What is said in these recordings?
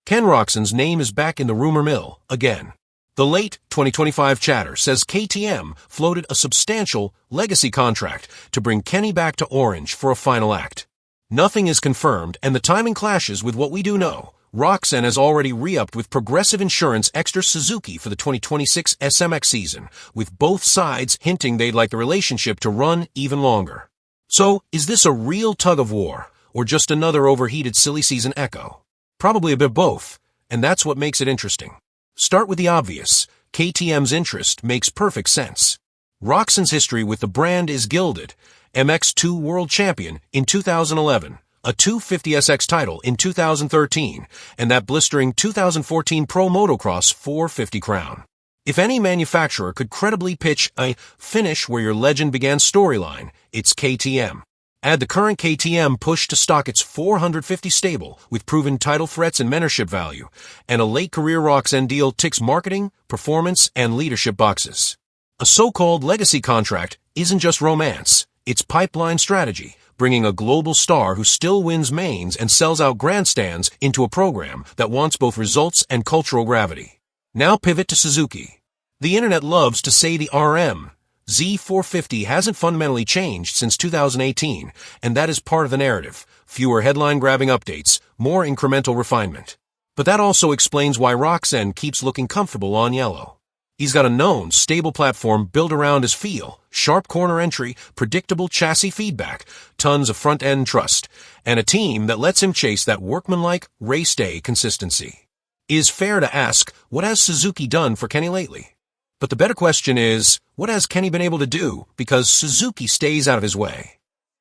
Ken Roczen's name is back in the rumor mill again. The late 2025 chatter says KTM floated a substantial legacy contract to bring Kenny back to Orange for a final act. Nothing is confirmed, and the timing clashes with what we do know. Roczen has already re-upped with Progressive Insurance Extra Suzuki for the 2026 SMX season, with both sides hinting they'd like the relationship to run even longer. So, is this a real tug-of-war, or just another overheated silly season echo? Probably a bit both, and that's what makes it interesting. Start with the obvious. KTM's interest makes perfect sense. Roczen's history with the brand is gilded. MX2 World Champion in 2011. A 250SX title in 2013, and that blistering 2014 Pro Motocross 450 crown. If any manufacturer could credibly pitch a finish where your legend began storyline, it's KTM. Add the current KTM push to stock its 450 stable with proven title threats and mentorship value, and a late-career Roczen deal ticks marketing, performance, and leadership boxes. A so-called legacy contract isn't just romance, it's pipeline strategy, bringing a global star who still wins mains and sells out grandstands into a program that wants both results and cultural gravity. Now pivot to Suzuki. The internet loves to say the RM Z450 hasn't fundamentally changed since 2018, and that is part of the narrative. Fewer headline-grabbing updates, more incremental refinement. But that also explains why Roczen keeps looking comfortable on yellow. He's got a known, stable platform built around his feel, sharp corner entry, predictable chassis feedback, tons of front-end trust, and a team that lets him chase that workmanlike, race day consistency. It is fair to ask, what has Suzuki done for Kenny lately? But the better question is, what has Kenny been able to do because Suzuki stays out of his way?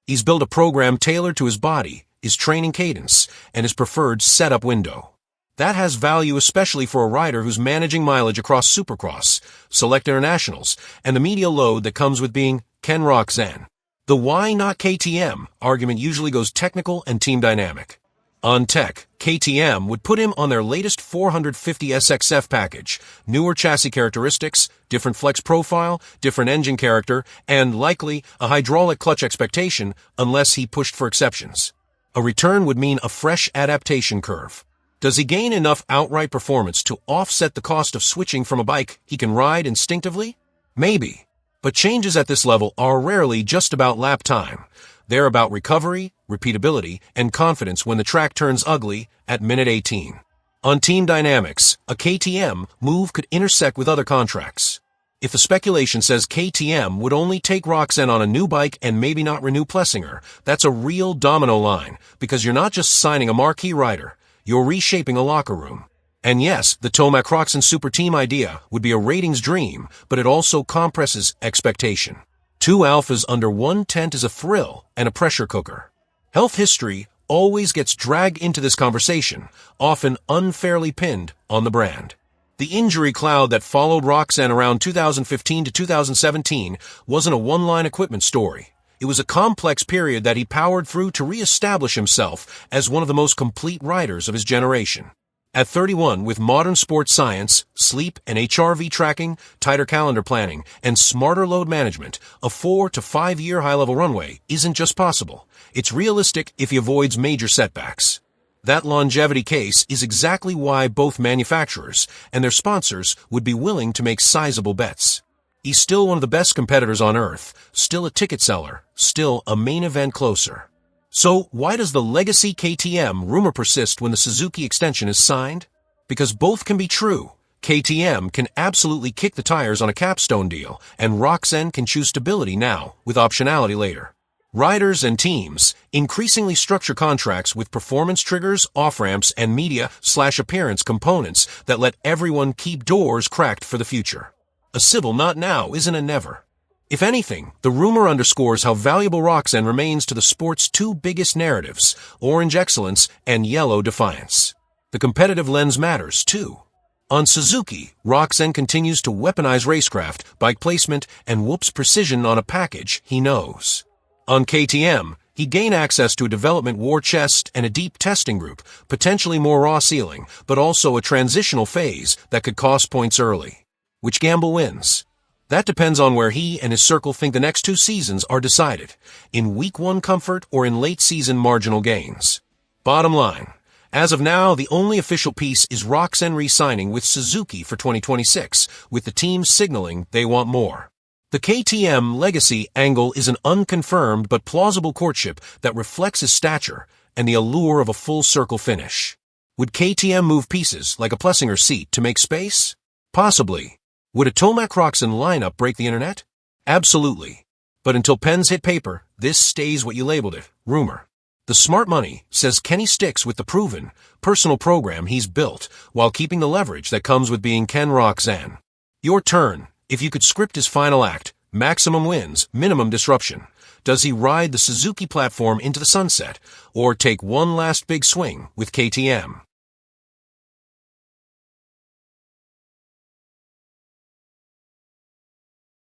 He's built a program tailored to his body, his training cadence, and his preferred setup window. That has value especially for a rider who's managing mileage across Supercross, select internationals, and the media load that comes with being Ken Roczen. The why not KTM argument usually goes technical and team dynamic. On tech, KTM would put him on their latest 450 SXF package, newer chassis characteristics, different flex profile, different engine character, and likely a hydraulic clutch expectation unless he pushed for exceptions. A return would mean a fresh adaptation curve. Does he gain enough outright performance to offset the cost of switching from a bike he can ride instinctively? Maybe. But changes at this level are rarely just about lap time. They're about recovery, repeatability, and confidence when the track turns ugly at minute 18. On team dynamics, a KTM move could intersect with other contracts. If the speculation says KTM would only take Roczen on a new bike and maybe not renew Plessinger, that's a real domino line, because you're not just signing a marquee rider. You're reshaping a locker room. And yes, the Tomac Roczen super team idea would be a ratings dream, but it also compresses expectation. 2 alphas under one tent is a thrill and a pressure cooker. Health history always gets dragged into this conversation, often unfairly pinned on the brand. The injury cloud that followed Roczen around 2015 to 2017 wasn't a one-line equipment story. It was a complex period that he powered through to re-establish himself as one of the most complete riders of his generation. At 31, with modern sports science, sleep and HRV tracking, tighter calendar planning, and smarter load management, a 4 to 5 year high-level runway isn't just possible. It's realistic if he avoids major setbacks. That longevity case is exactly why both manufacturers and their sponsors would be willing to make sizable bets. He's still one of the best competitors on Earth, still a ticket seller, still a main event closer. So why does the legacy KTM rumor persist when the Suzuki extension is signed? Because both can be true. KTM can absolutely kick the tires on a capstone deal, and Roczen can choose stability now with optionality later. Riders and teams increasingly structure contracts with performance triggers, off-ramps, and media/appearance components that let everyone keep doors cracked for the future. A civil not now isn't a never. If anything, the rumor underscores how valuable Roczen remains to the sport's 2 biggest narratives, orange excellence and yellow defiance. The competitive lens matters, too. On Suzuki, Roczen continues to weaponize racecraft, bike placement, and whoops precision on a package he knows. On KTM, he gained access to a development war chest and a deep testing group, potentially more raw ceiling, but also a transitional phase that could cost points early. Which gamble wins? That depends on where he and his circle think the next 2 seasons are decided, in week 1 comfort or in late season marginal gains. Bottom line, As of now, the only official piece is Roczen re-signing with Suzuki for 2026, with the team signaling they want more. The KTM legacy angle is an unconfirmed but plausible courtship that reflects his stature and the allure of a full-circle finish. Would KTM move pieces like a Plessinger seat to make space? Possibly. Would a Tomac Roczen lineup break the internet? Absolutely. But until pens hit paper, this stays what you labeled it, rumor. The smart money says Kenny sticks with the proven, personal program he's built while keeping the leverage that comes with being Ken Roczen. Your turn. If you could script his final act, maximum wins, minimum disruption. Does he ride the Suzuki platform into the sunset, or take one last big swing with KTM?